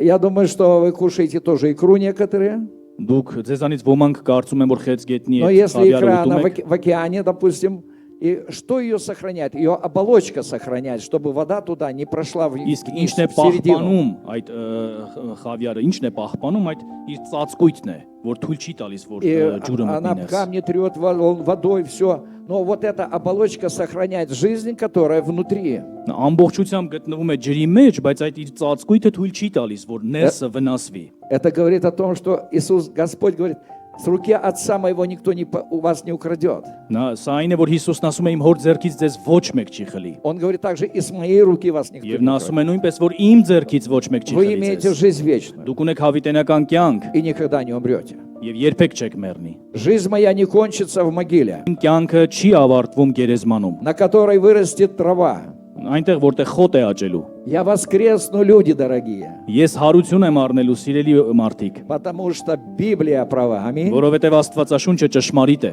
Я думаю, что вы кушаете тоже икру некоторые. Դուք ձեզանից ոմանք կարծում են, որ խեցգետնի Но եք, если խավիարը икра, ուտում она եք, в океане, допустим, и что ее сохраняет? Ее оболочка сохраняет, чтобы вода туда не прошла իսկ вниз, ինչն է в середину. պահպանում այդ խավիարը, ինչն է պահպանում այդ իր ծածկույթն է, որ թույլ չի տալիս, որ И ջուրը она մտնի ներս։ камни трет водой, все. Но вот эта оболочка сохраняет жизнь, которая внутри. Նա ամբողջությամբ գտնվում է ջրի մեջ, բայց այդ իր ծածկույթը թույլ չի տալիս, որ ներսը վնասվի։ Это говорит о том, что Иисус, Господь говорит, с руки Отца моего никто у вас не украдет. Նա սա այն է, որ Հիսուսն ասում է իմ հոր ձեռքից ձեզ ոչ մեկ չի խլի։ Он говорит также, и с моей руки вас никто Եվ не նա украдет. ասում է նույնպես, որ իմ ձեռքից ոչ մեկ չի Вы խլի имеете ձեզ։ жизнь вечную Դուք ունեք հավիտենական կյանք и никогда не умрете. եւ երբեք չեք մեռնի։ Жизнь моя не кончится в могиле, Իմ կյանքը չի ավարտվում գերեզմանում։ на которой вырастет трава. Այնտեղ որտեղ խոտ է աճելու։ Я воскресну, люди дорогие, Ես հարություն եմ առնելու սիրելի մարդիկ, потому что Библия права. Аминь. որովհետեւ Աստվածաշունչը ճշմարիտ է։